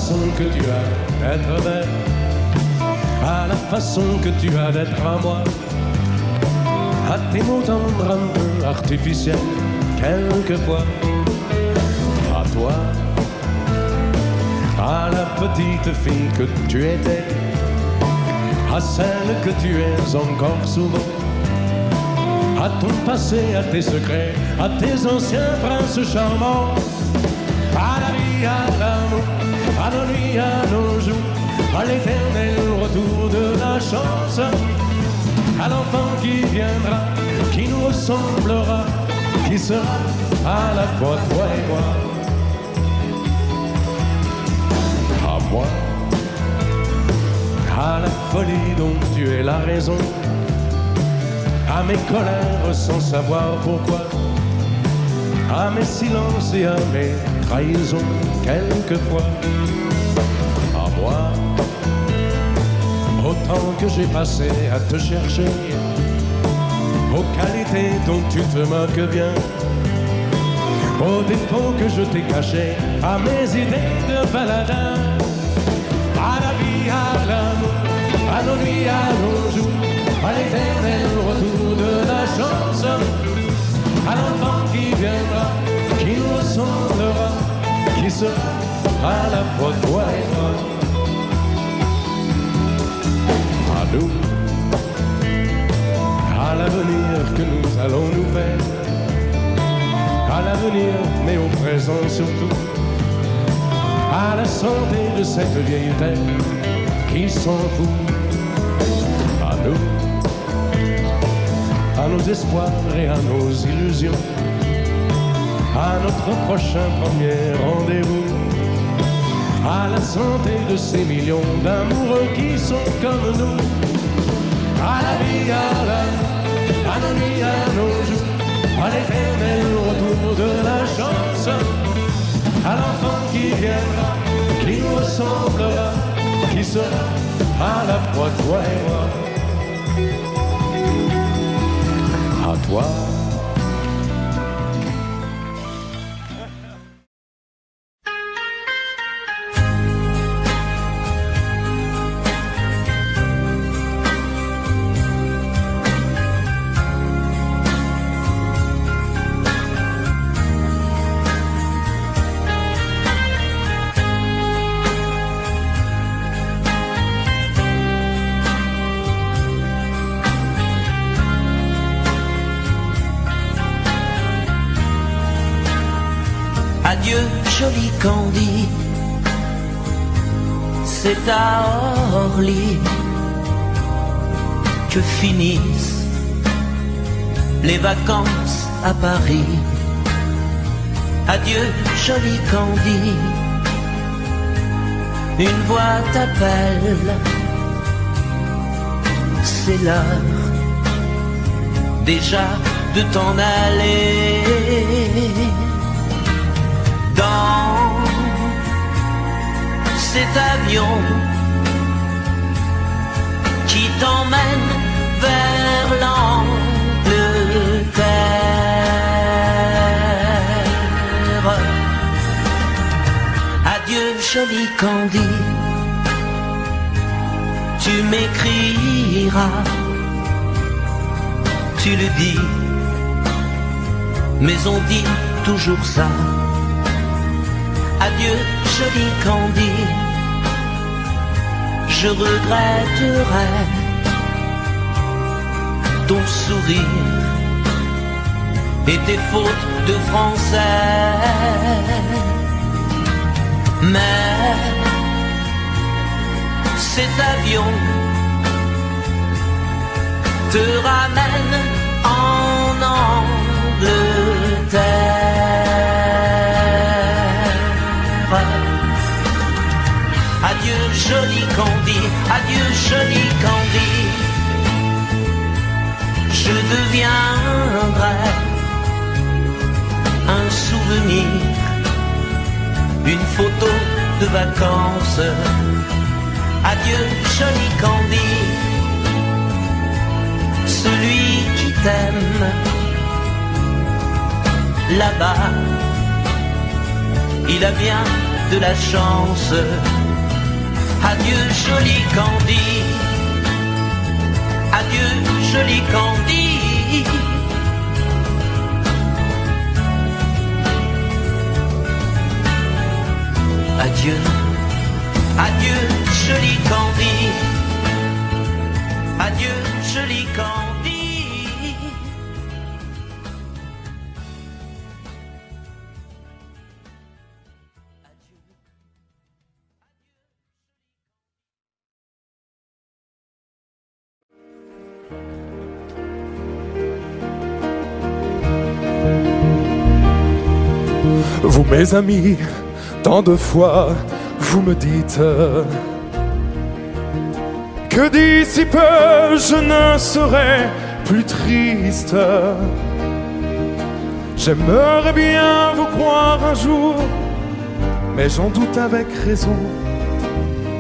façon que tu as d'être belle, à la façon que tu as d'être à moi, à tes mots tendres un peu artificiels, quelquefois, à toi, à la petite fille que tu étais, à celle que tu es encore souvent, à ton passé, à tes secrets, à tes anciens princes charmants, à la vie, à l'amour, à nos nuits, à nos jours, à l'éternel retour de la chance, à l'enfant qui viendra, qui nous ressemblera, qui sera à la fois toi et moi. À moi, à la folie dont tu es la raison, à mes colères sans savoir pourquoi, à mes silences et à mes trahisons quelquefois. À moi, au temps que j'ai passé à te chercher, aux qualités dont tu te moques bien, aux défauts que je t'ai cachés, à mes idées de baladin, à la vie, à l'amour, à nos nuits, à nos jours, à l'éternel retour de la chance, à l'enfant qui viendra, qui nous ressemblera, qui sera à la fois toi et moi. À nous, à l'avenir que nous allons nous faire, à l'avenir mais au présent surtout, à la santé de cette vieille terre qui s'en fout. À nous, à nos espoirs et à nos illusions, à notre prochain premier rendez-vous, à la santé de ces millions d'amoureux qui sont comme nous, à la vie, à l'amour, à nos nuits, à nos jours, à l'éternel retour de la chance, à l'enfant qui viendra, qui nous ressemblera, qui sera à la fois toi et moi. À toi. Adieu, joli Candy, c'est à Orly que finissent les vacances à Paris. Adieu, joli Candy, une voix t'appelle, c'est l'heure déjà de t'en aller. Dans cet avion qui t'emmène vers l'Angleterre. Adieu, joli Candy, tu m'écriras, tu le dis, mais on dit toujours ça. Adieu, joli Candy, je regretterai ton sourire et tes fautes de français. Mais cet avion te ramène en Angleterre. Adieu, joli Candy, adieu, joli Candy, je deviendrai un souvenir, une photo de vacances. Adieu, joli Candy, celui qui t'aime là-bas, il a bien de la chance. Adieu joli Candy, adieu joli Candy. Adieu, adieu joli Candy, adieu joli Candy. Vous mes amis, tant de fois vous me dites que d'ici peu je ne serai plus triste. J'aimerais bien vous croire un jour, mais j'en doute avec raison.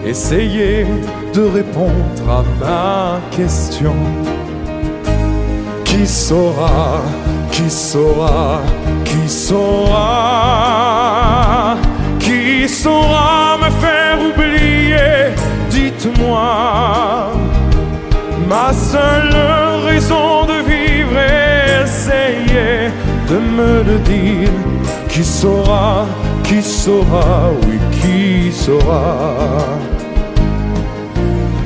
Essayez de répondre à ma question. Qui saura, qui saura, qui saura, qui saura me faire oublier? Dites-moi, ma seule raison de vivre, essayez de me le dire. Qui saura, oui, qui saura?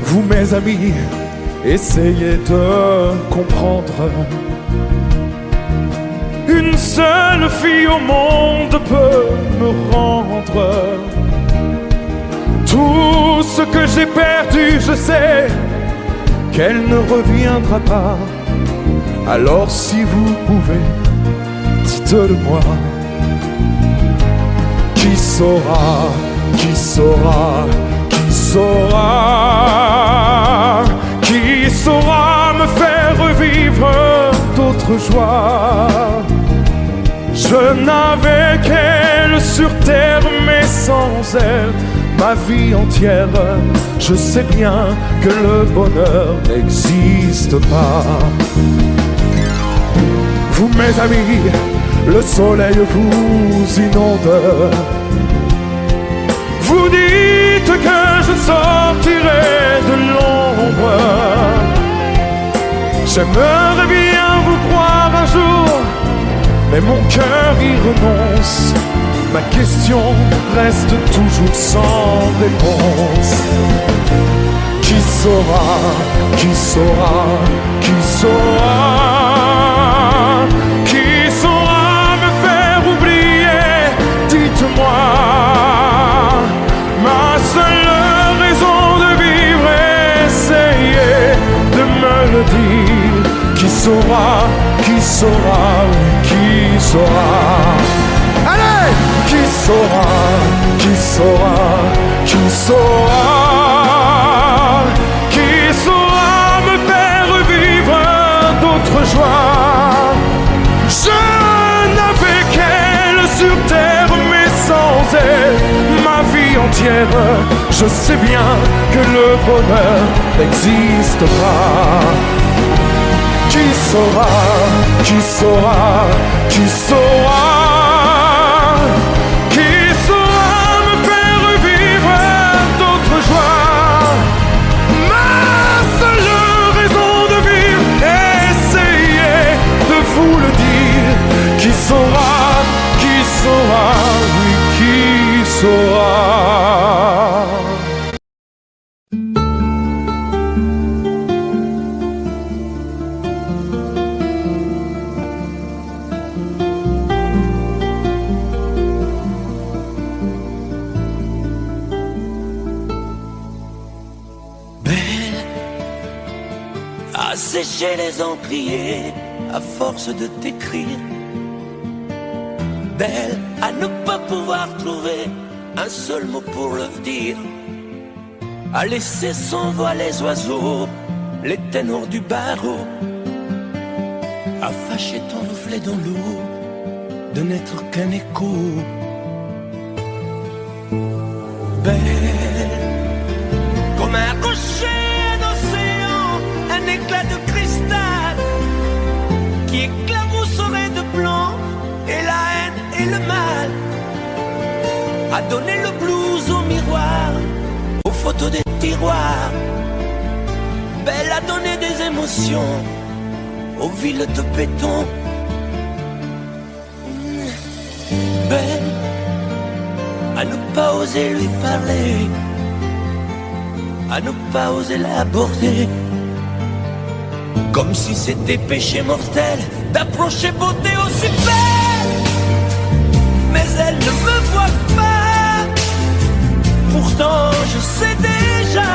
Vous mes amis, essayez de comprendre. Une seule fille au monde peut me rendre tout ce que j'ai perdu. Je sais qu'elle ne reviendra pas. Alors si vous pouvez, dites-le-moi. Qui saura, qui saura, qui saura, qui saura me faire revivre d'autres joies? Je n'avais qu'elle sur terre, mais sans elle, ma vie entière, je sais bien que le bonheur n'existe pas. Vous mes amis, le soleil vous inonde. Vous dites que je sortirai de l'ombre. J'aimerais bien vous croire un jour, mais mon cœur y renonce. Ma question reste toujours sans réponse. Qui saura, qui saura, qui saura, qui saura me faire oublier? Dites-moi, ma seule raison de vivre, essayez de me le dire. Qui saura, oui, qui saura? Allez! Qui saura, qui saura, qui saura, qui saura me faire revivre d'autres joies? Je n'avais qu'elle sur terre, mais sans elle, ma vie entière, je sais bien que le bonheur n'existe pas. Qui saura, qui saura, qui saura, qui saura me faire revivre d'autres joies? Ma seule raison de vivre, essayez de vous le dire. Qui saura, oui, qui saura? Assécher les encriers à force de t'écrire. Belle à ne pas pouvoir trouver un seul mot pour le dire. À laisser s'envoler les oiseaux, les ténors du barreau. À fâcher ton reflet dans l'eau, de n'être qu'un écho. Belle comme un rocher d'océan, un éclat de cristal qui éclabousserait de blanc et la haine et le mal. a donné le blues au miroir, aux photos des tiroirs. Belle a donné des émotions aux villes de béton. Belle à ne pas oser lui parler, à ne pas oser l'aborder, comme si c'était péché mortel d'approcher beauté aussi belle. Mais elle ne me voit pas, pourtant je sais déjà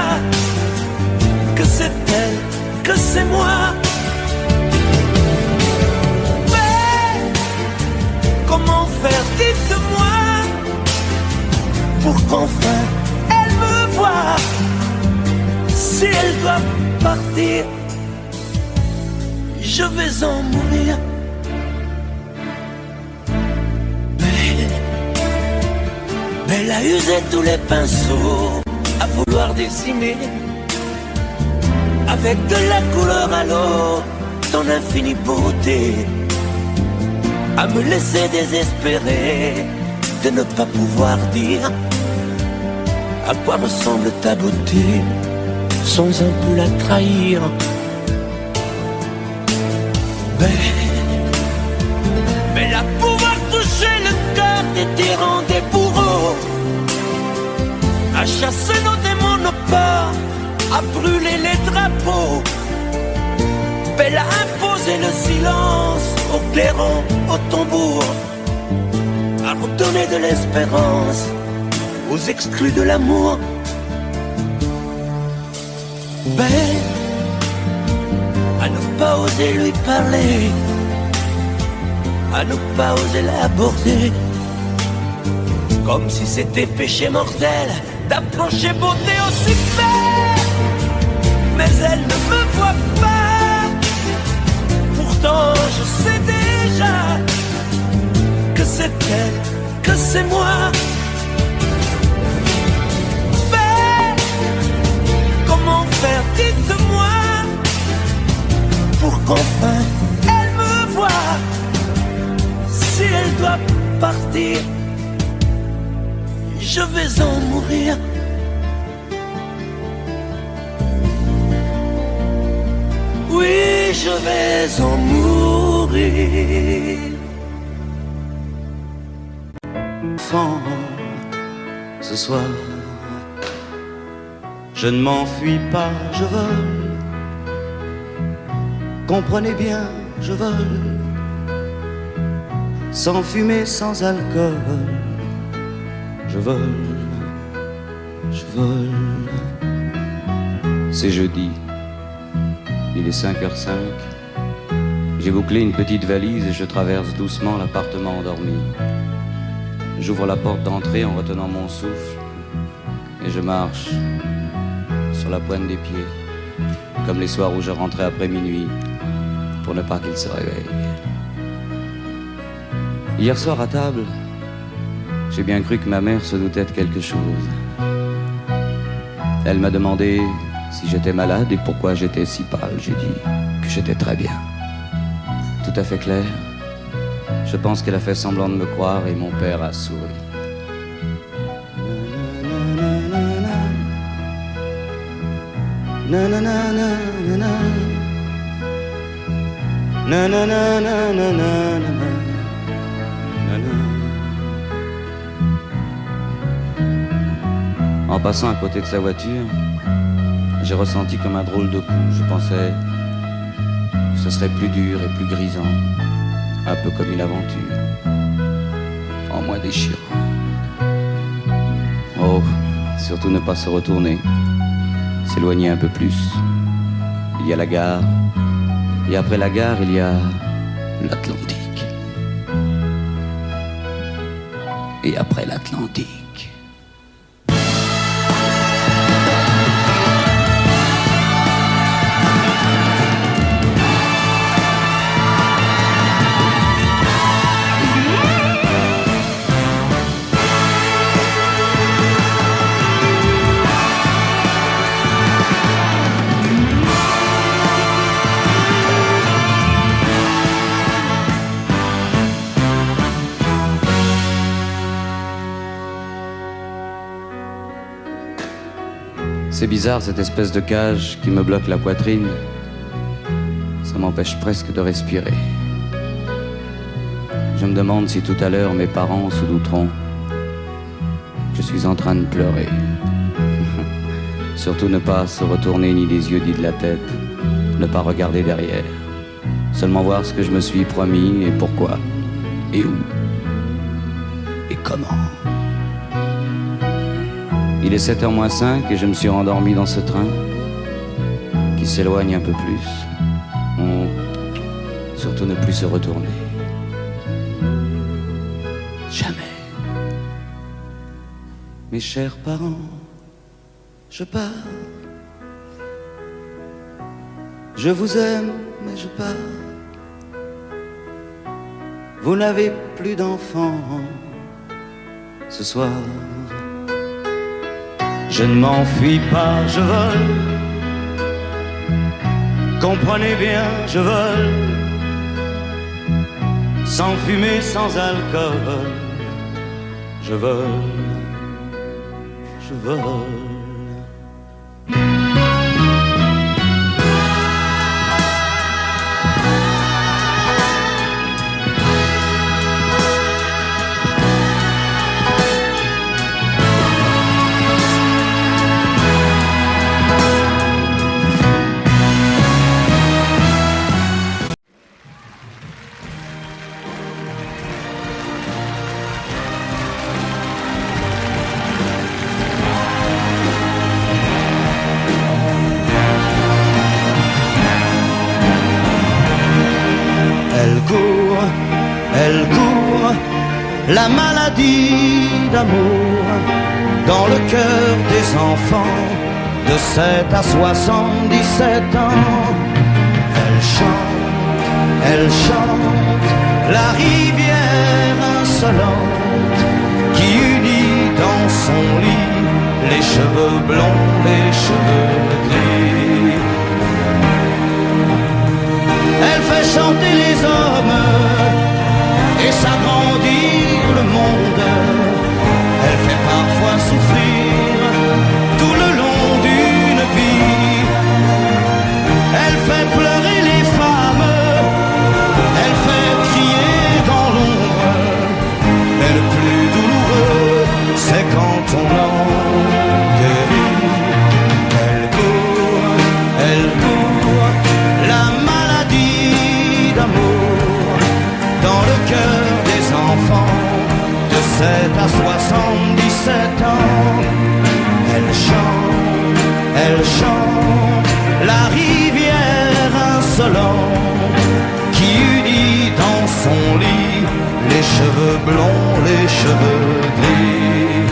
que c'est elle, que c'est moi. Mais comment faire, dites-moi, pour qu'enfin elle me voie. Si elle doit partir, je vais en mourir. Elle a usé tous les pinceaux à vouloir dessiner avec de la couleur à l'eau ton infinie beauté, à me laisser désespérer de ne pas pouvoir dire à quoi ressemble ta beauté sans un peu la trahir. Belle à pouvoir toucher le cœur des tyrans, des bourreaux, à chasser nos démons, nos peurs, à brûler les drapeaux. Belle à imposer le silence aux clairons, aux tambours, à redonner de l'espérance aux exclus de l'amour. Belle à ne pas oser lui parler, à ne pas oser l'aborder, comme si c'était péché mortel d'approcher beauté aussi belle. Mais elle ne me voit pas, pourtant je sais déjà que c'est elle, que c'est moi. Belle, comment faire, dites-moi, pour qu'enfin elle me voie. Si elle doit partir, je vais en mourir. Oui, je vais en mourir. Enfant, ce soir, je ne m'enfuis pas, je vole. Comprenez bien, je vole. Sans fumée, sans alcool. Je vole, je vole. C'est jeudi, il est 5h05. J'ai bouclé une petite valise et je traverse doucement l'appartement endormi. J'ouvre la porte d'entrée en retenant mon souffle et je marche sur la pointe des pieds, comme les soirs où je rentrais après minuit pour ne pas qu'il se réveille. Hier soir à table, j'ai bien cru que ma mère se doutait de quelque chose. Elle m'a demandé si j'étais malade et pourquoi j'étais si pâle. J'ai dit que j'étais très bien. Tout à fait clair. Je pense qu'elle a fait semblant de me croire et mon père a souri. Na na na na na na. Na na na na na na na. En passant à côté de sa voiture, j'ai ressenti comme un drôle de coup. Je pensais que ce serait plus dur et plus grisant, un peu comme une aventure, en moins déchirant. Oh, surtout ne pas se retourner, s'éloigner un peu plus. Il y a la gare, et après la gare, il y a l'Atlantique. Et après l'Atlantique, C'est bizarre cette espèce de cage qui me bloque la poitrine. Ça m'empêche presque de respirer. Je me demande si tout à l'heure mes parents se douteront que je suis en train de pleurer. Surtout ne pas se retourner ni des yeux ni de la tête, ne pas regarder derrière. Seulement voir ce que je me suis promis et pourquoi, et où, et comment. Il est 7h moins 5 et je me suis rendormi dans ce train qui s'éloigne un peu plus. Surtout ne plus se retourner. Jamais. Mes chers parents, je pars. Je vous aime, mais je pars. Vous n'avez plus d'enfants ce soir. Je ne m'enfuis pas, je vole. Comprenez bien, je vole. Sans fumée, sans alcool. Je vole, je vole. Elle court, la maladie d'amour dans le cœur des enfants de 7 à 77 ans. Elle chante la rivière insolente qui unit dans son lit les cheveux blonds, les cheveux gris. Elle fait chanter les hommes et s'agrandir le monde. Elle fait parfois souffrir tout le long d'une vie. Elle fait pleurer les femmes, elle fait crier dans l'ombre. Mais le plus douloureux, c'est quand on en guérit. Elle court, la maladie d'amour dans le cœur des enfants de 7 à 77 ans. Elle chante la rivière insolente qui unit dans son lit les cheveux blonds, les cheveux gris.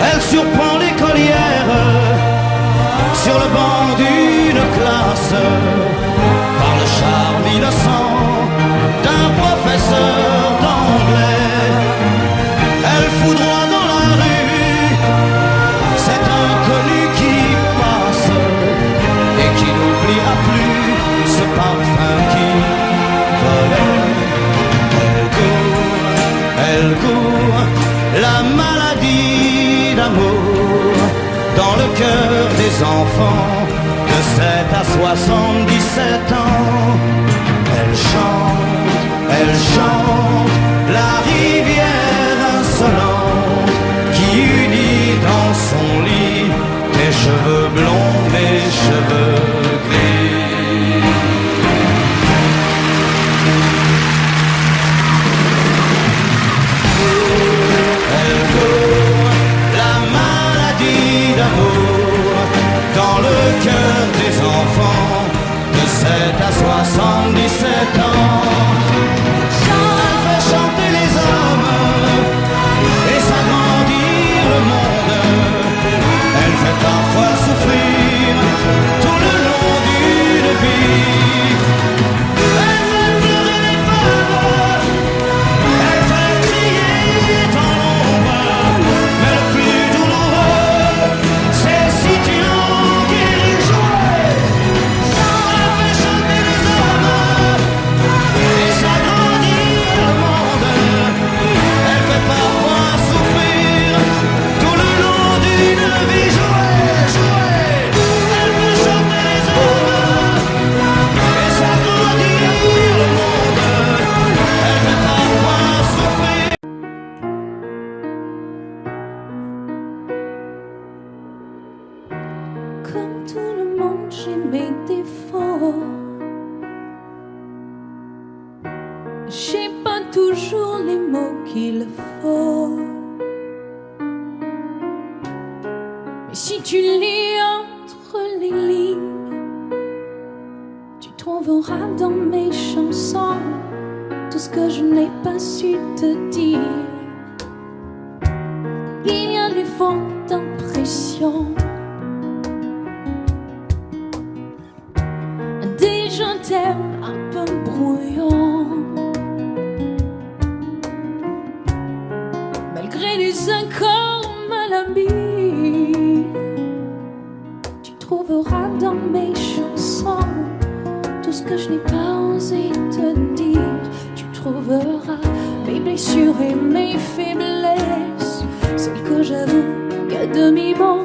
Elle surprend l'écolière sur le banc d'une classe par le charme innocent d'un professeur d'anglais. Elle foudroie dans la rue cet inconnu qui passe et qui n'oubliera plus ce parfum qui volait. Elle court, la maladie d'amour dans le cœur des enfants de 7 à 77 ans. Elle chante la rivière insolente qui unit dans son lit des cheveux blonds, des cheveux gris. Elle court, la maladie d'amour dans le cœur des enfants de 7 à 77 ans. Elle fait chanter les hommes et s'agrandir le monde. Elle fait parfois souffrir tout le long d'une vie. Elle fait pleurer les femmes, elle fait crier dans l'ombre. Mais le plus douloureux, c'est si tu en guéris jouer. Elle fait chanter les hommes et toujours les mots qu'il faut. Mais si tu lis entre les lignes, tu trouveras dans mes chansons tout ce que je n'ai pas su te dire. Il y a des fautes d'impression, des je t'aime un peu brouillons, malgré les accords malhabiles. Tu trouveras dans mes chansons tout ce que je n'ai pas osé te dire. Tu trouveras mes blessures et mes faiblesses, celles que j'avoue qu'à demi-mot,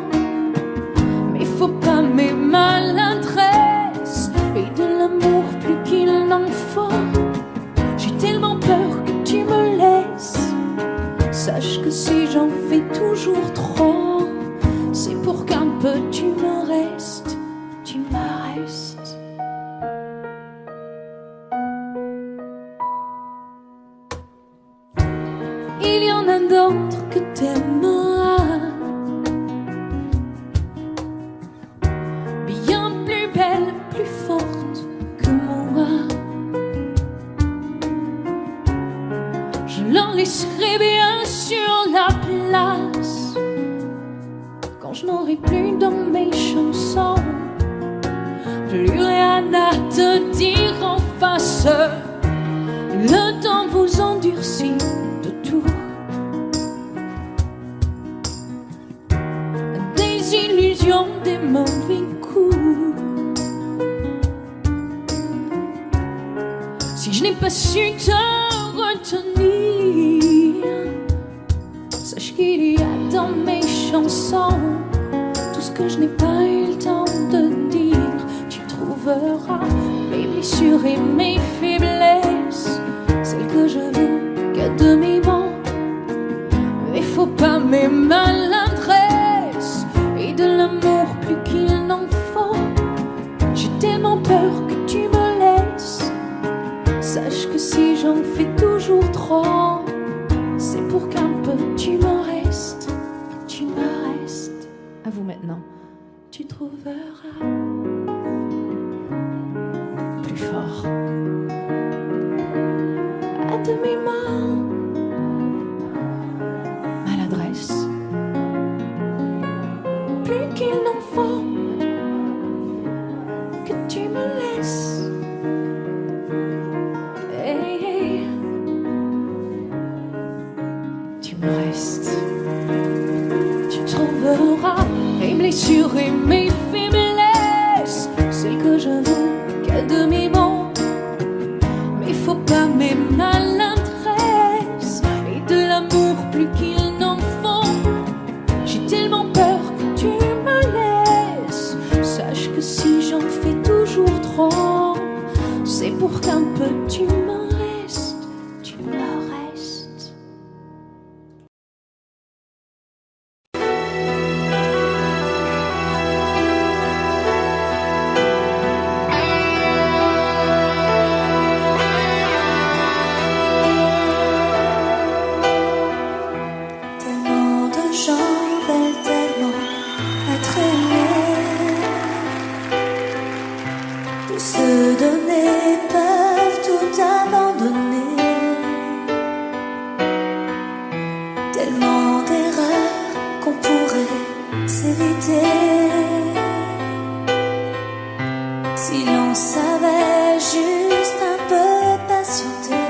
mais faut pas mes maladresses et de l'amour plus qu'il n'en faut. J'ai tellement peur que tu me laisses. Sache que si j'en fais toujours trop, c'est pour qu'un peu tu me restes, tu me restes. Il y en a d'autres que t'aimeras, bien plus belle, plus forte que moi. Je leur laisserai bien sur la place quand je n'aurai plus dans mes chansons plus rien à te dire en face. Le temps vous endurcit de tout, des illusions, des mauvais coups. Si je n'ai pas su te retenir, sache qu'il y a dans mes chansons tout ce que je n'ai pas eu le temps de dire. Tu trouveras mes blessures et mes faiblesses, celles que j'avoue qu'à demi-mot, mais faut pas mes maladresses et de l'amour plus qu'il n'en faut. J'ai tellement peur que tu me laisses. Sache que si j'en fais toujours trop, c'est pour qu'un peu tu me restes, tu me restes. À vous maintenant. Tu trouveras plus fort à demi-mot, maladresse plus qu'il n'en faut, que tu me laisses. Hey, hey. Tu me restes. Tu trouveras mes blessures et mes faiblesses, celles que j'avoue qu'à demi-mot, mais faut pas mes maladresses et de l'amour plus qu'il n'en faut. J'ai tellement peur que tu me laisses. Sache que si j'en fais toujours trop, c'est pour qu'un peu tu me restes, tu me restes. Tellement de gens veulent tellement être aimés, pour se donner peuvent tout abandonner. Tellement d'erreurs qu'on pourrait s'éviter si l'on savait juste un peu patienter.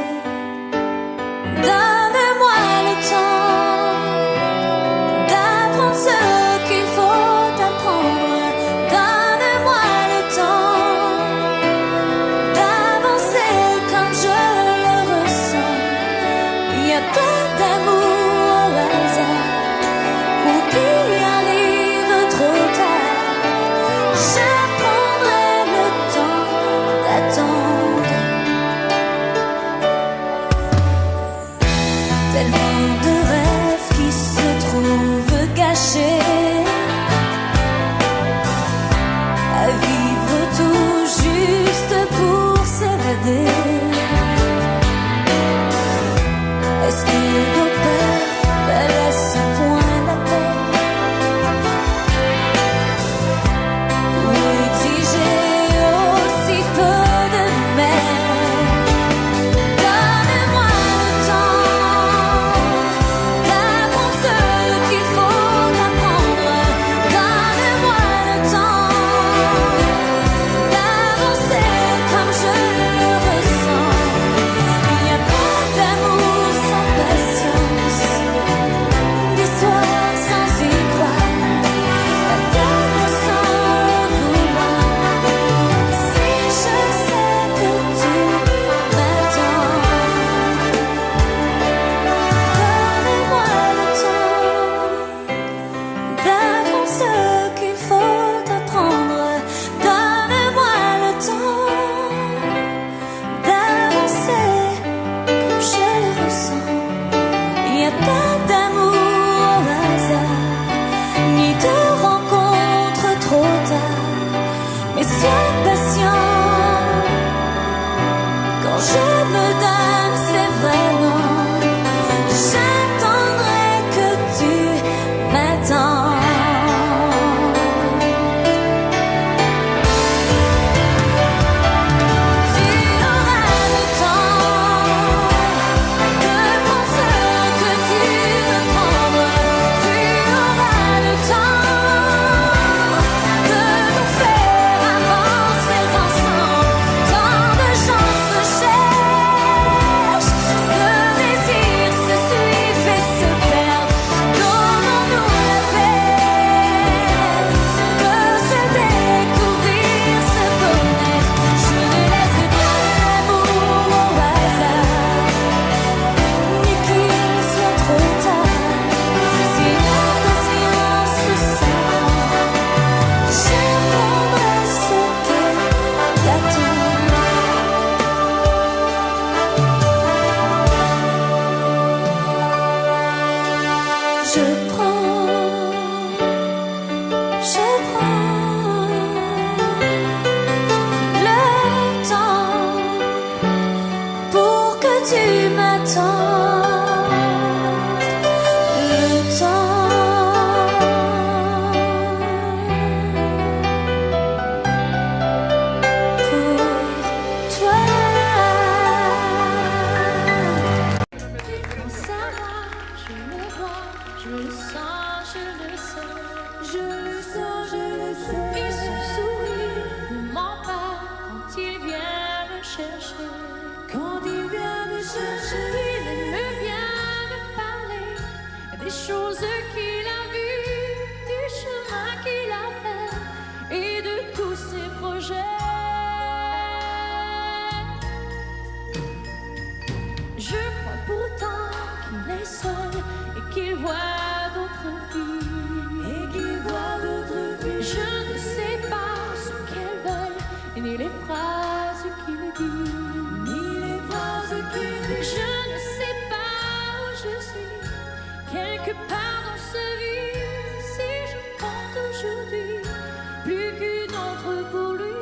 Donne-moi le temps d'apprendre ce qu'il faut apprendre. Donne-moi le temps d'avancer comme je le ressens. Il y a plein d'amour au hasard ou qui arrive trop tard. Je prendrai le temps d'attendre. Tellement de rêves qui se trouvent gâchés, à vivre tout juste pour s'évader. chercher. Quand il vient me chercher, il vient me parler des choses qu'il a vues, du chemin qu'il a fait et de tous ses projets. Je crois pourtant qu'il est seul et qu'il voit d'autres vies. Je ne sais pas ce qu'elles veulent, ni les phrases qu'il dit. Je ne sais pas où je suis, quelque part dans ce vide. Si je compte aujourd'hui, plus qu'une autre pour lui.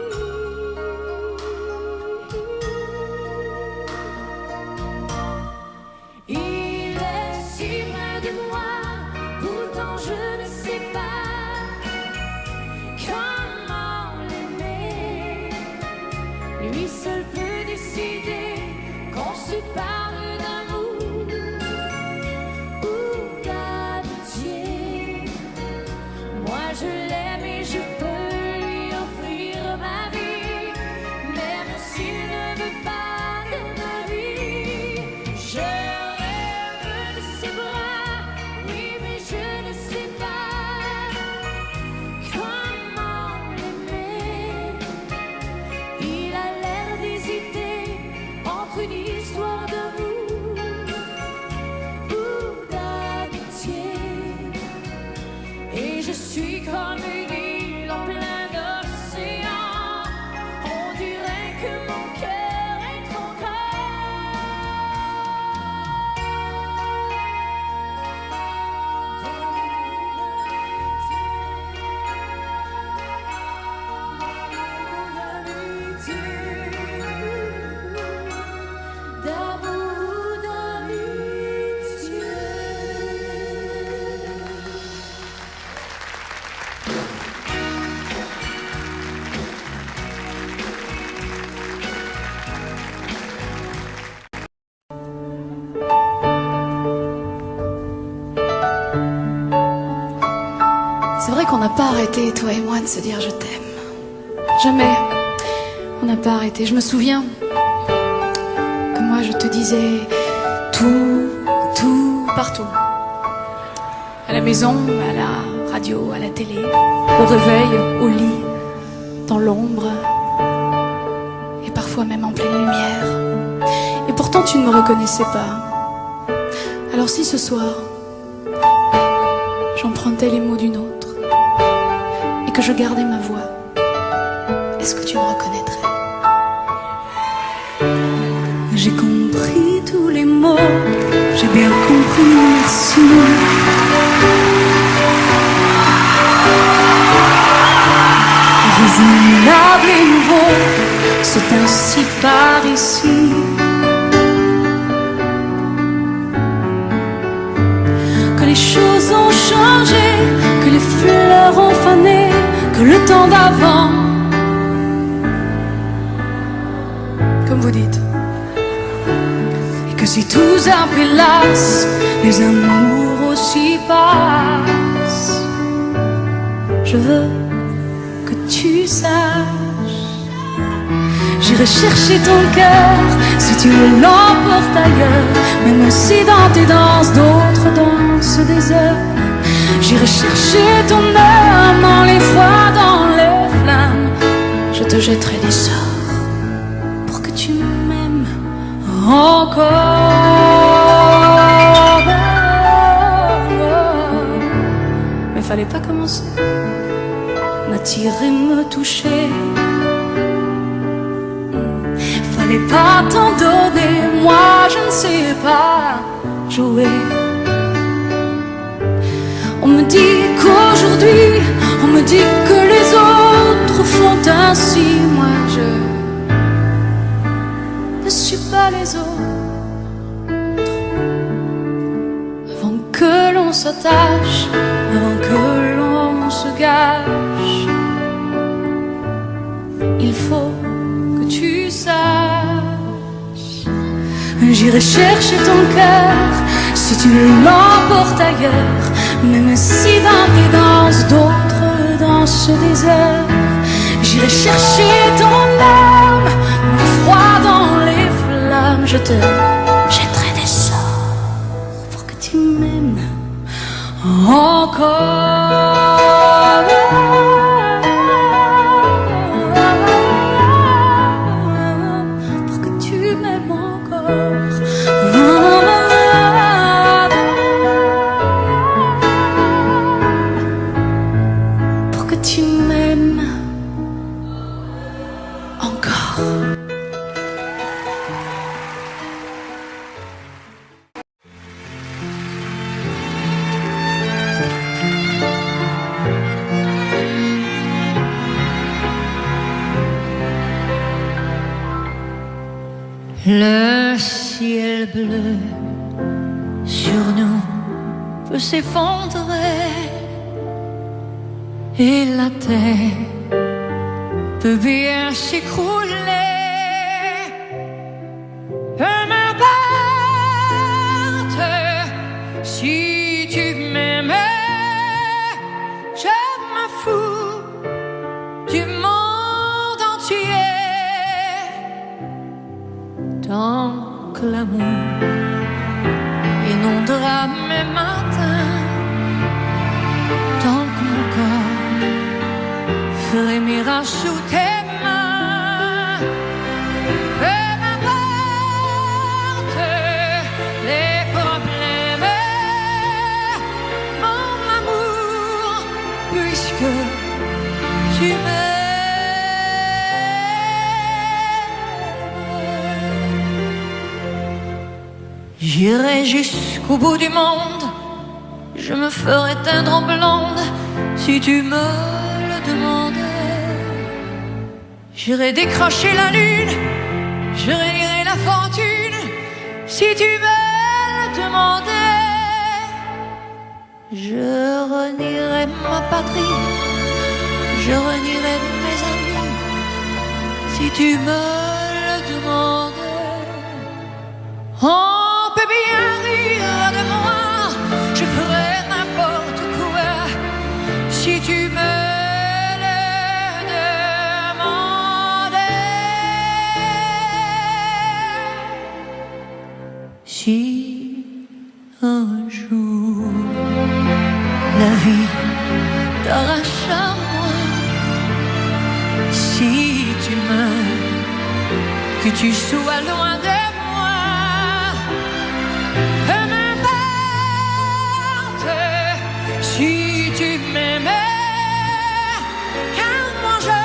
Il est si près de moi, pourtant je ne sais pas comment l'aimer. Lui seul peut décider qu'on se parle d'amour ou d'amitié. Moi je l'aime et je peux lui offrir ma vie, même s'il ne veut pas de ma vie. Je rêve de ses bras, oui, mais je ne sais pas comment l'aimer. Il a l'air d'hésiter entre une histoire d'amour ou d'amitié. Et je suis comme une île en plein océan. On dirait que mon cœur est trop d'amour d'amitié. C'est vrai qu'on n'a pas arrêté, toi et moi, de se dire je t'aime. Jamais. On n'a pas arrêté. Je me souviens que moi je te disais tout, partout. À la maison, à la radio, à la télé, au réveil, au lit, dans l'ombre, et parfois même en pleine lumière. Et pourtant tu ne me reconnaissais pas. Alors si ce soir, j'empruntais les mots d'une autre, et que je gardais ma voix, est-ce que tu me reconnaîtrais? J'ai compris tous les mots, j'ai bien compris, merci. Raisonnable et nouveau, c'est ainsi par ici. Que les choses ont changé, que les fleurs ont fané, que le temps d'avant, Comme vous dites. et que si tout s'appelasse, les amours aussi passent. Je veux que tu saches, j'irai chercher ton cœur si tu l'emportes ailleurs, même si dans tes danses d'autres dansent des heures. J'irai chercher ton âme dans les froids, dans les flammes. Je te jetterai des sorts pour que tu m'aimes encore. Mais fallait pas commencer, m'attirer, me toucher. Fallait pas t'en donner, moi je ne sais pas jouer. On me dit qu'aujourd'hui, on me dit que les autres font ainsi. Moi je ne suis pas les autres. Avant que l'on s'attache, avant que l'on se gâche, il faut que tu saches. J'irai chercher ton cœur si tu l'emportes ailleurs, même si dans tes danses d'autres dansent des heures. J'irai chercher ton âme, mon froid dans te jetterai des sorts pour que tu m'aimes encore. Pour que tu m'aimes encore. Pour que tu m'aimes encore. Le ciel bleu sur nous peut s'effondrer et la terre peut bien s'écrouler. Peu m'importe si tu m'aimais, je me fous du monde entier. Tant que l'amour inondera mes matins, tant que mon corps frémira sous tes mains, peu m'importe les problèmes, mon amour, puisque tu m'aimes. J'irai jusqu'au bout du monde, je me ferai teindre en blonde si tu me le demandais. J'irai décrocher la lune, je réunirai la fortune si tu me le demandais. Je renierai ma patrie, je renierai mes amis si tu me le demandais. On peut bien rire de moi, je ferai n'importe quoi si tu me le demandais. Si un jour la vie t'arrache à moi, si tu meurs, que tu sois loin de si tu m'aimais, car moi je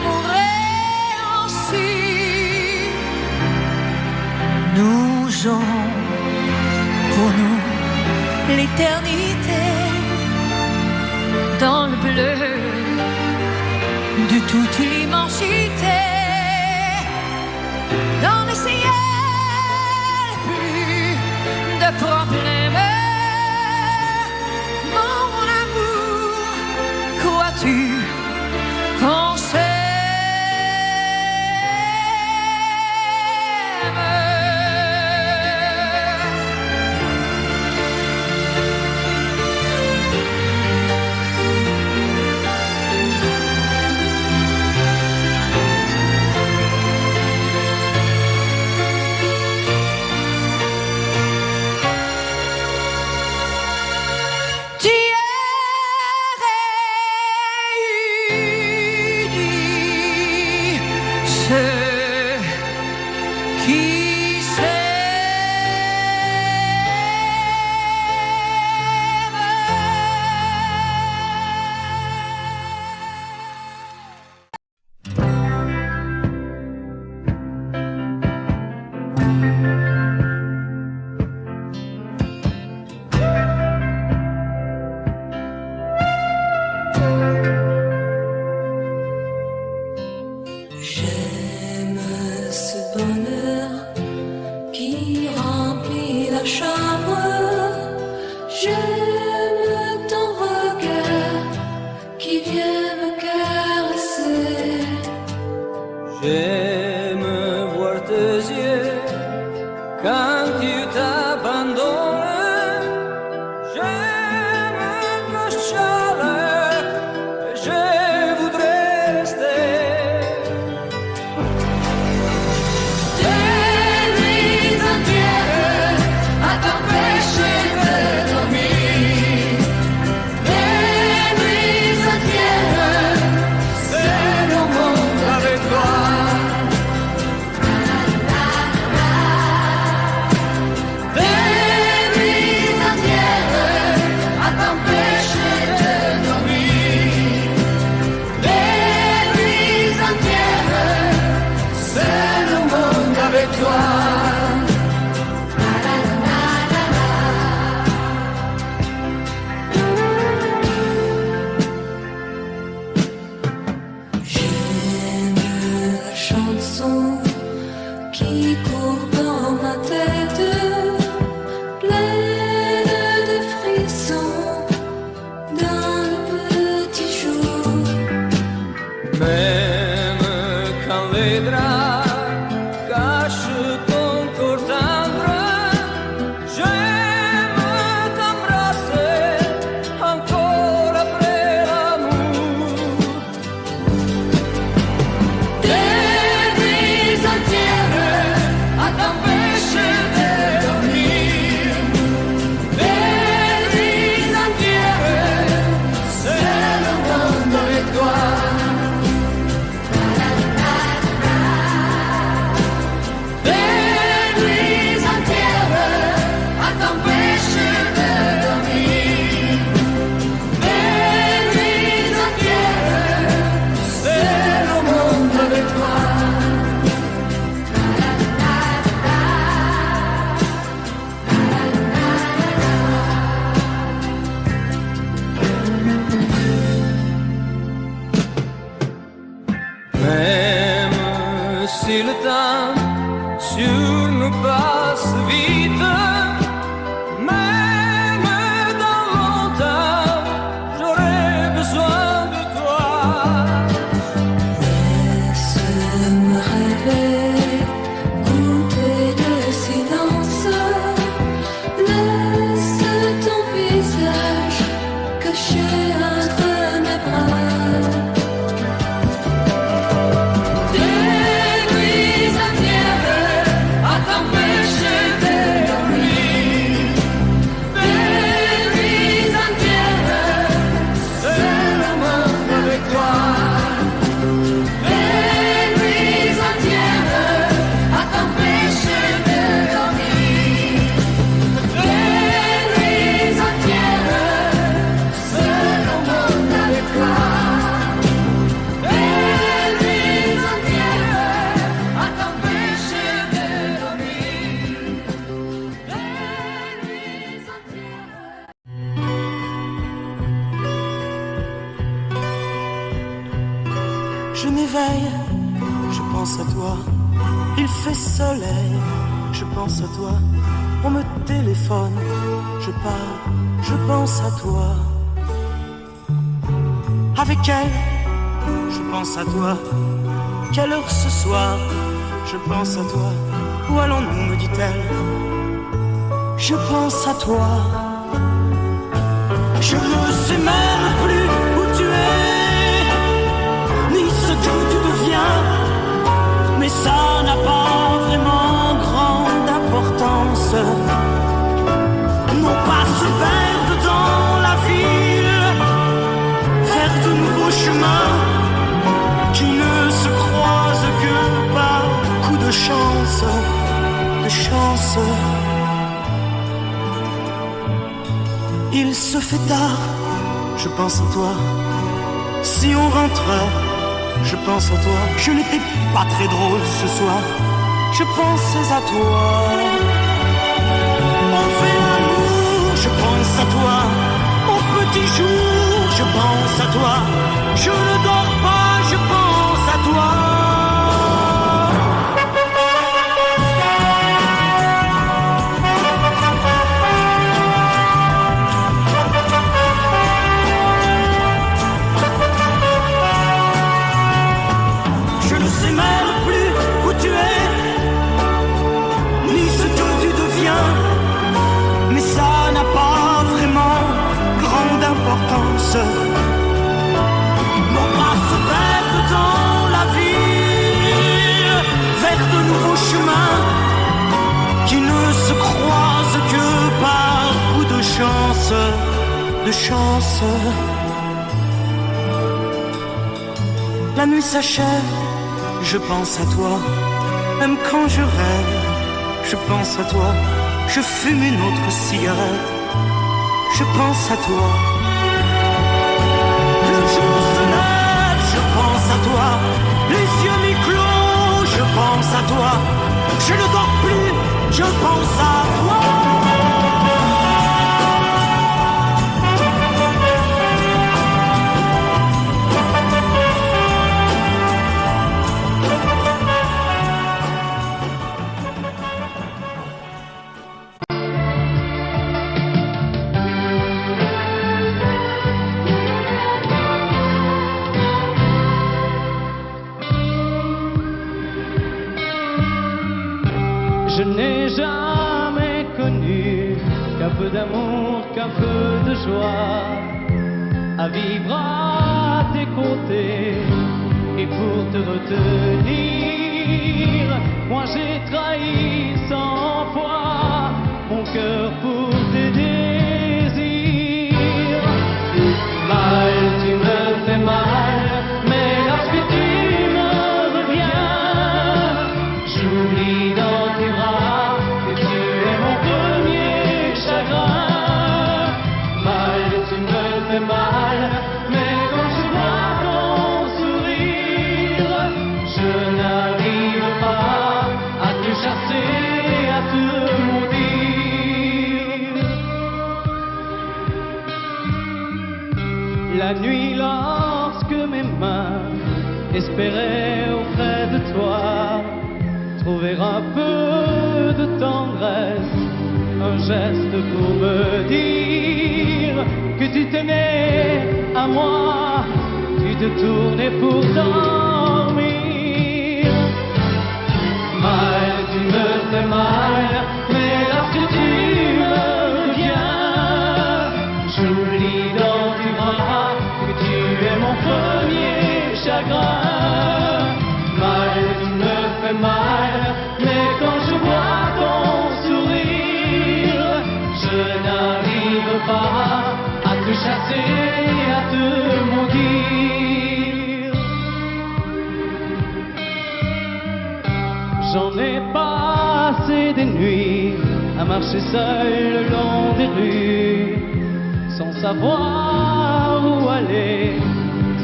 mourrai aussi. Nous aurons pour nous l'éternité dans le bleu de toute l'immensité, dans le ciel plus de problèmes. Crois-tu qu'on s'aime? avec toi. Qui court dans ma tête, pleine de frissons, dans le petit jour. Même quand les draps cachent ton corps tendre, j'aime t'embrasser encore après l'amour. Des nuits entières à t'empêcher de dormir, des nuits entières, c'est le monde avec toi. Des nuits entières à t'empêcher de dormir, des nuits entières, c'est le monde avec toi. Même si le temps sur nous passe vite, même dans longtemps, j'aurai besoin de toi. Laisse-moi rêver, couper le silence. Laisse ton visage caché entre mes bras. Des nuits entières à t'empêcher de dormir, des nuits entières, c'est le monde avec toi. Des nuits entières à t'empêcher de dormir, des nuits entières, c'est le monde avec toi. Des nuits entières à t'empêcher de dormir, des nuits entières. Je m'éveille, je pense à toi. Il fait soleil, je pense à toi. On me téléphone, je parle, je pense à toi. Avec elle, je pense à toi. Quelle heure ce soir, je pense à toi. Où allons-nous, me dit-elle. Je pense à toi. Je ne sais même plus où tu es, ni ce que tu deviens, mais ça n'a pas vraiment grande importance. Non pas se perdre dans la ville, faire de nouveaux chemins qui ne se croisent que par coup de chance, de chance. Il se fait tard, je pense à toi. Si on rentrait, je pense à toi. Je n'étais pas très drôle ce soir, je pensais à toi. On fait l'amour, je pense à toi. Au petit jour, je pense à toi. Je ne dors pas, je pense à toi. Je ne sais même plus où tu es, ni ce que tu deviens, mais ça n'a pas vraiment grande importance. Non pas se perdre dans la ville, vers de nouveaux chemins qui ne se croisent que par coup de chance, de chance. La nuit s'achève, je pense à toi. Même quand je rêve, je pense à toi. Je fume une autre cigarette, je pense à toi. Le jour se lève, je pense à toi. Les yeux mi-clos, je pense à toi. je ne dors plus, je pense à toi. Je n'ai jamais connu qu'un peu d'amour, qu'un peu de joie, à vivre à tes côtés et pour te retenir. Moi j'ai trahi 100 fois mon cœur pour tes désirs. Mal, tu me fais mal, mais lorsque tu me reviens, j'oublie dans tes bras que tu es mon premier chagrin. Mal, tu me fais mal, mais quand je vois ton sourire, je n'arrive pas à te chasser, à te maudire. La nuit, lorsque mes mains espéraient auprès de toi trouver un peu de tendresse, un geste pour me dire que tu tenais à moi, tu te tournais pour dormir. Mal, tu me fais mal, mais lorsque tu me reviens, j'oublie dans tes bras que tu es mon premier chagrin. Mal, tu me fais mal, mais quand je vois ton sourire, je n'arrive pas à te chasser, à te maudire. J'en ai passé des nuits à marcher seul le long des rues, sans savoir où aller,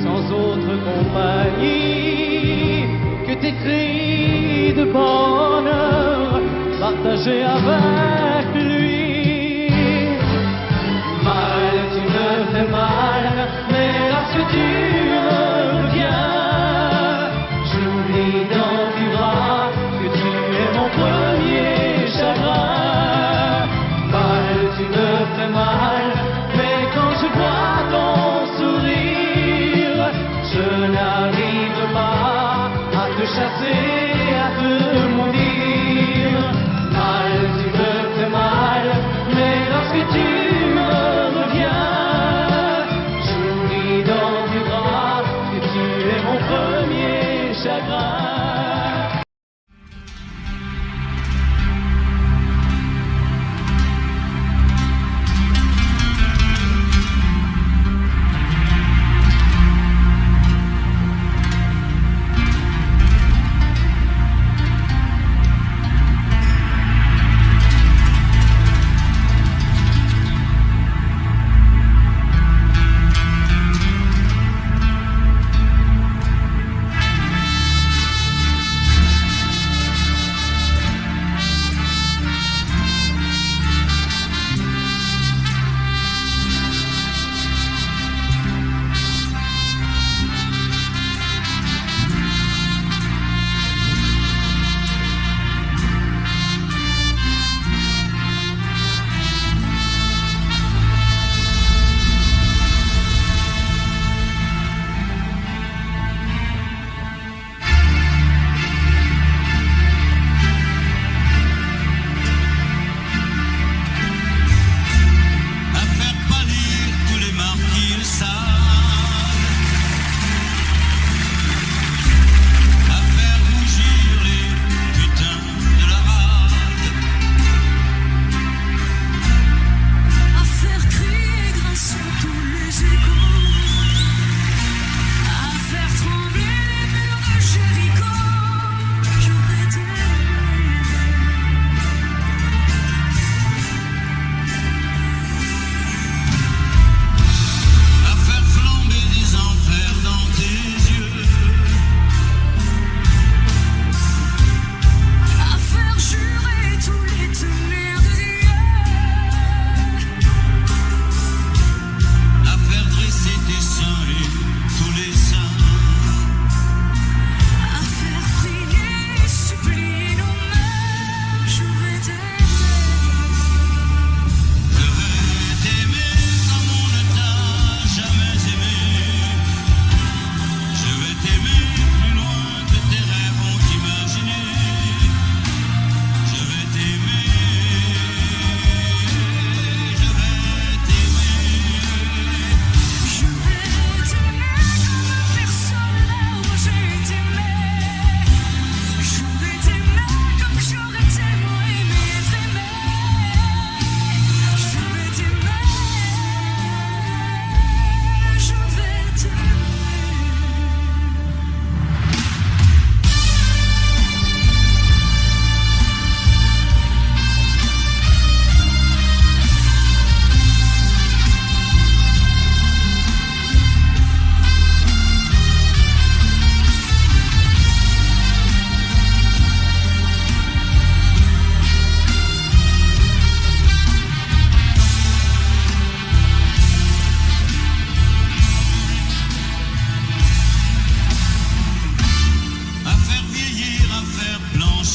sans autre compagnie que tes cris de bonheur partagés avec lui. Mal, tu me fais mal, mais lorsque tu me reviens, j'oublie dans tes bras que tu es mon premier chagrin. Mal, tu me fais mal, mais quand je vois ton sourire, je n'arrive pas à te chasser, à te maudire. Mal, tu me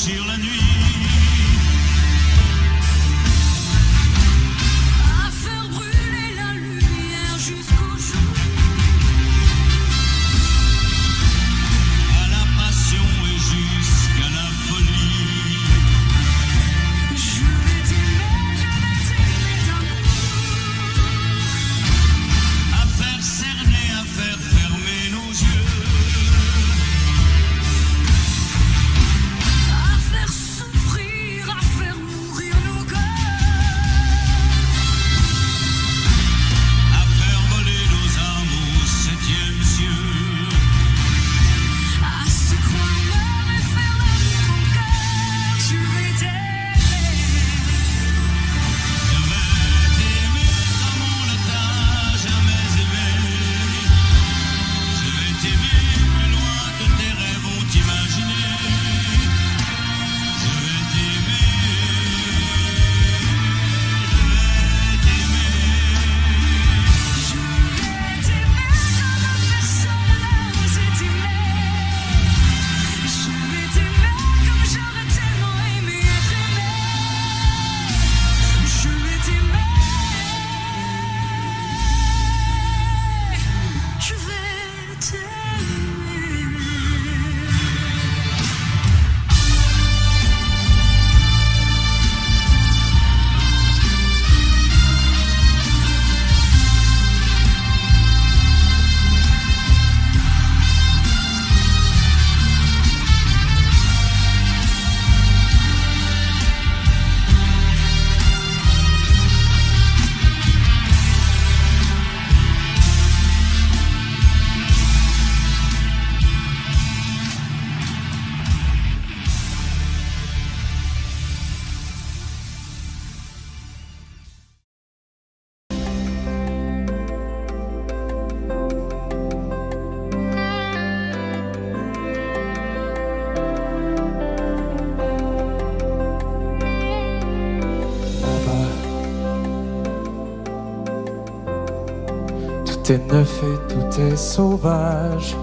blanchir la nuit. À faire brûler la lumière jusqu'au jour. À la passion et jusqu'à la folie. Je vais t'aimer d'amour. À faire cerner, à faire fermer nos yeux. À faire souffrir, à faire mourir nos cœurs. À faire voler nos âmes au 7e cieux. À se croire mort et faire l'amour au cœur. Je vais t'aimer. Je vais t'aimer comme on ne t'a jamais aimé. Je vais t'aimer plus loin que tes rêves ont imaginé. Je vais t'aimer. Je vais t'aimer comme personne n'a osé t'aimer. Je vais t'aimer comme j'aurais tellement aimé être aimé. Je vais t'aimer. Je vais t'aimer. Tout est neuf et tout est sauvage.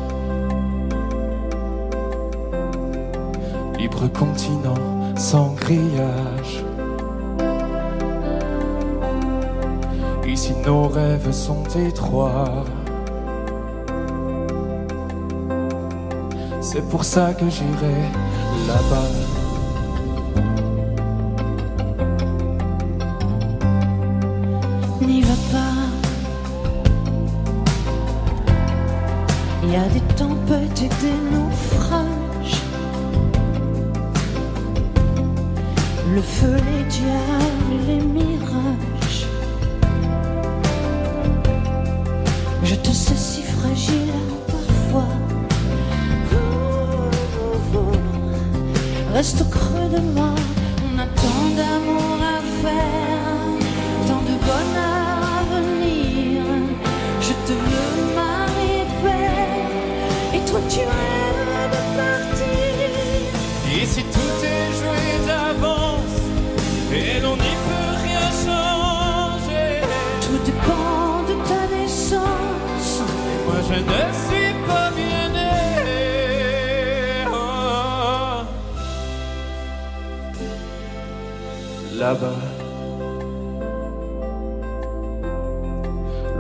Libre continent sans grillage. Ici nos rêves sont étroits. C'est pour ça que j'irai là-bas. N'y va pas. Il y a des tempêtes et des naufrages. Le feu, les diables et les mirages. Je te sais si fragile parfois. Reste au creux de moi. On a tant d'amour à faire, tant de bonheur à venir. Je te veux marier belle, et toi tu rêves de partir. Ici tout est joué d'avance et l'on n'y peut rien changer. Tout dépend de ta naissance. Moi je ne suis pas bien né. Oh. Là-bas,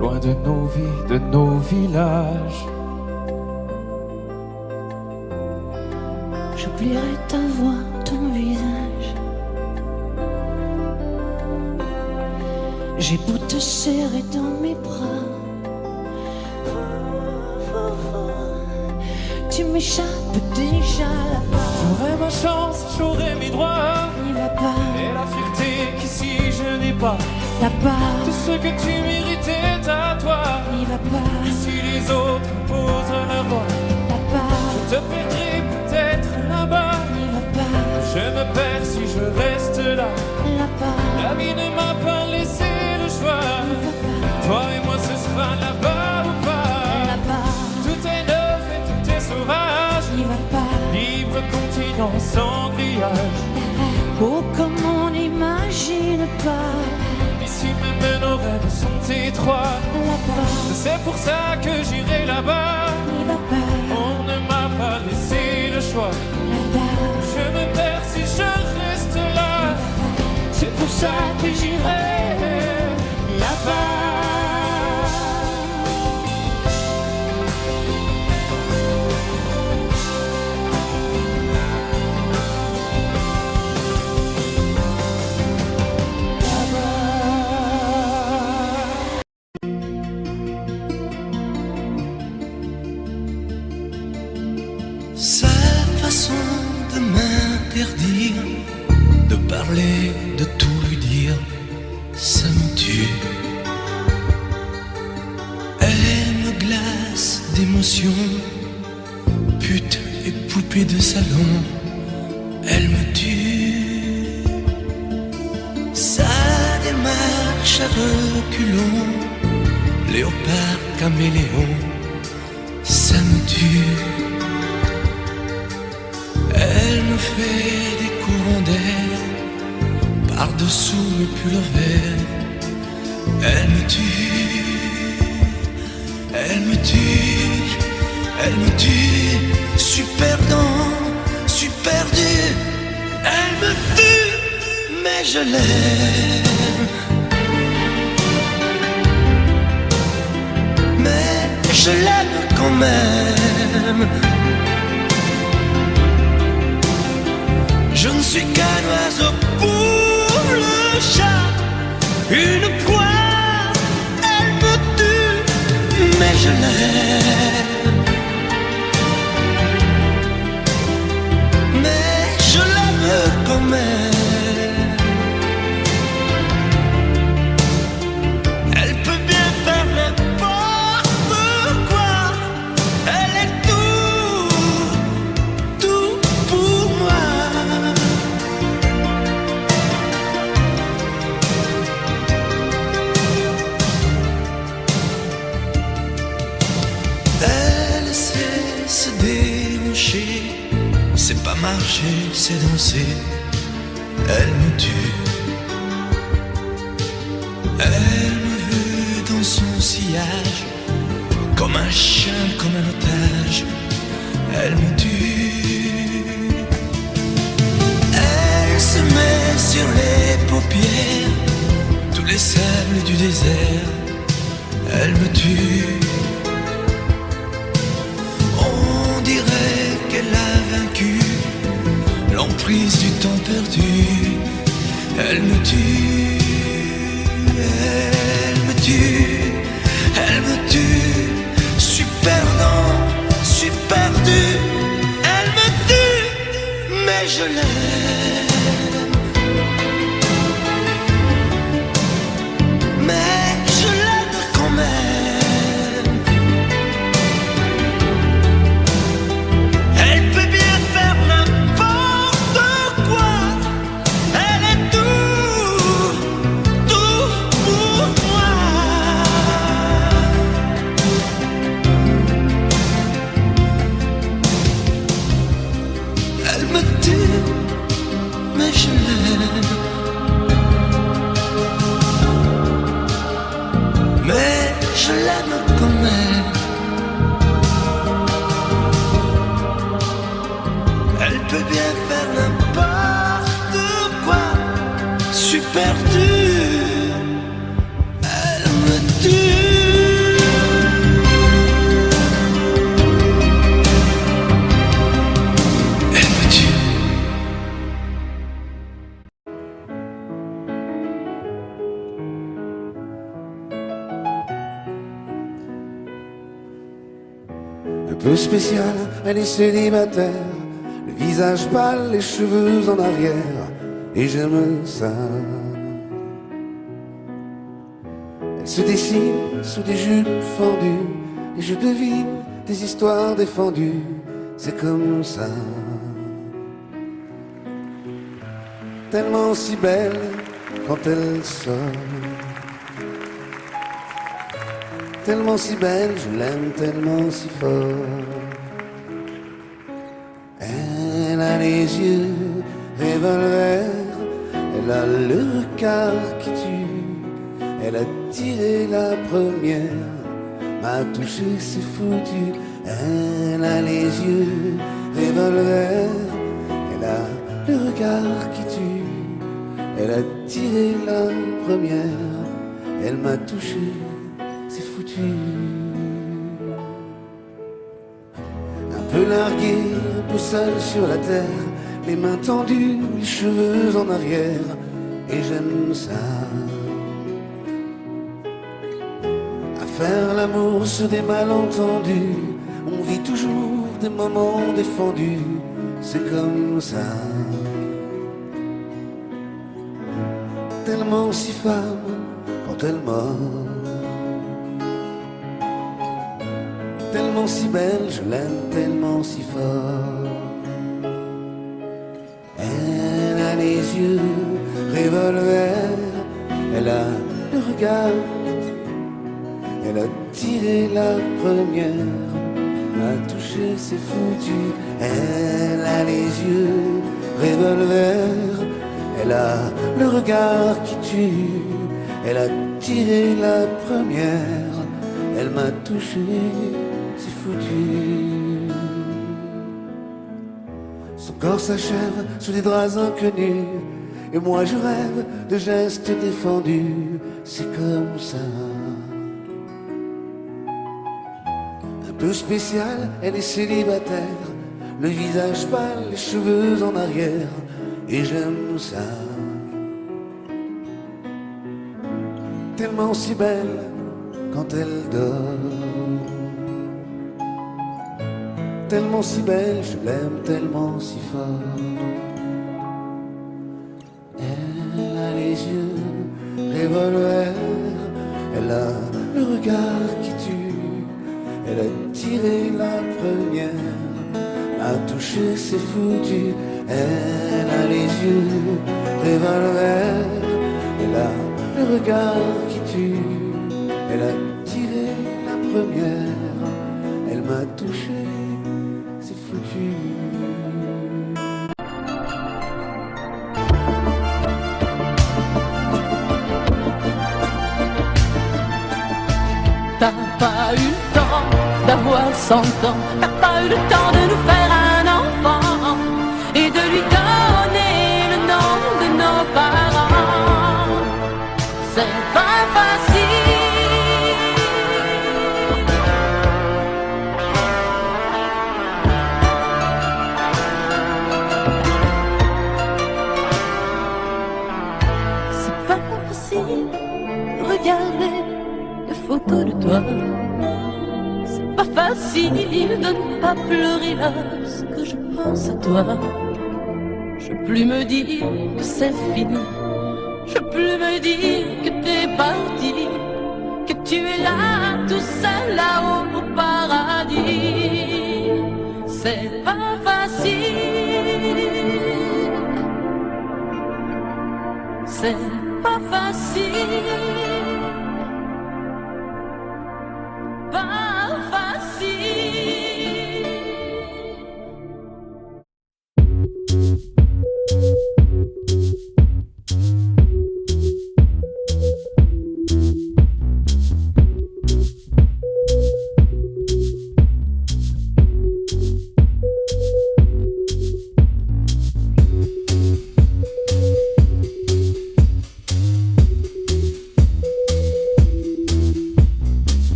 loin de nos vies, de nos villages, J'oublierai ta voix, ton visage. J'ai beau te serrer dans mes bras. Tu m'échappes déjà là-bas. j'aurai ma chance, j'aurai mes droits. N'y va pas Et la fierté qu'ici je n'ai pas. là-bas. Tout ce que tu méritais à toi. N'y va pas Si les autres posent leur voix, là-bas. je te perdrai peut-être là-bas. N'y va pas Je me perds si je reste là. là-bas. La vie ne m'a pas laissé le choix. N'y va pas Toi et moi ce sera là-bas ou pas. là-bas. Tout est neuf et tout est sauvage. N'y va pas. Libre continent sans grillage. Oh, comme on n'imagine pas Ici même nos rêves sont étroits. là-bas. C'est pour ça que j'irai là-bas. N'y va pas On ne m'a pas laissé le choix. là-bas. Je me perds si de parler, de tout lui dire, ça me tue. Elle me glace d'émotion, pute et poupée de salon, elle me tue. Sa démarche à reculons, léopard caméléon, ça me tue. Elle me fait des courants d'air par-dessous le pull vert. Elle me tue, elle me tue, elle me tue. Super dans, super dur. Elle me tue, mais je l'aime. Mais je l'aime quand même. Je ne suis qu'un oiseau pour le chat, une proie, elle me tue, mais je l'aime. Mais je l'aime quand même. Elle peut bien faire n'importe quoi, elle est tout pour moi. Elle sait se déhancher, c'est pas marcher, c'est danser. Elle me tue. Elle me veut dans son sillage, comme un chien, comme un otage. Elle me tue. Elle se met sur les paupières tous les sables du désert. Elle me tue. On dirait qu'elle a vaincu l'emprise du temps perdu. Elle me tue, elle me tue, elle me tue. Super dans, super dur. Elle me tue, mais je l'aime. Mais je l'aime quand même. Elle peut bien faire n'importe quoi. Elle est tout pour moi. Elle me tue, mais je l'aime. Mais je l'aime quand même. Elle peut bien faire n'importe quoi. Super dur. Elle me tue. Elle me tue. Un peu spécial, elle est célibataire, le visage pâle, les cheveux en arrière, et j'aime ça. Elle se dessine sous des jupes fendues, et je devine des histoires défendues, c'est comme ça. Tellement si belle quand elle sort, tellement si belle, je l'aime tellement si fort. Elle a les yeux revolver, elle a le regard qui tue. Elle a tiré la première, m'a touché, c'est foutu. Elle a les yeux revolver, elle a le regard qui tue. Elle a tiré la première, elle m'a touché, c'est foutu. Un peu largué, un peu seul sur la terre, les mains tendues, les cheveux en arrière, et j'aime ça. À faire l'amour sur des malentendus, on vit toujours des moments défendus, c'est comme ça. tellement si femme quand elle mord. Tellement si belle, je l'aime tellement si fort. Elle a les yeux revolver, elle a le regard, elle a tiré la première, m'a touché, c'est foutu. Elle a les yeux revolver, elle a le regard qui tue, elle a tiré la première, elle m'a touché, c'est foutu. Son corps s'achève sous des draps inconnus, et moi je rêve de gestes défendus, c'est comme ça. Un peu spécial, elle est célibataire, le visage pâle, les cheveux en arrière, et j'aime ça. Tellement si belle quand elle dort, tellement si belle, je l'aime tellement si fort. Elle a les yeux revolver, elle a le regard qui tue, elle a tiré la première, a touché, c'est foutu. Elle a les yeux revolver, elle a le regard qui tue, elle a tiré la première, elle m'a touché, c'est foutu. T'as pas eu le temps d'avoir 100 ans, t'as pas eu le temps de nous faire un enfant et de lui donner le nom de nos parents. C'est pas facile. C'est pas facile. Regardez les photos de toi. C'est pas facile de ne pas pleurer lorsque je pense à toi. Je peux plus me dire que c'est fini. Je peux plus me dire que t'es parti, que tu es là, tout seul là-haut au paradis. C'est pas facile. C'est pas facile. Pas facile.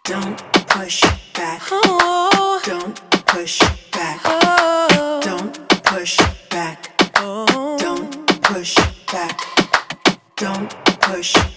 Don't push back. Oh. Don't push back. Oh. Don't push back. Oh. Don't push back. Don't push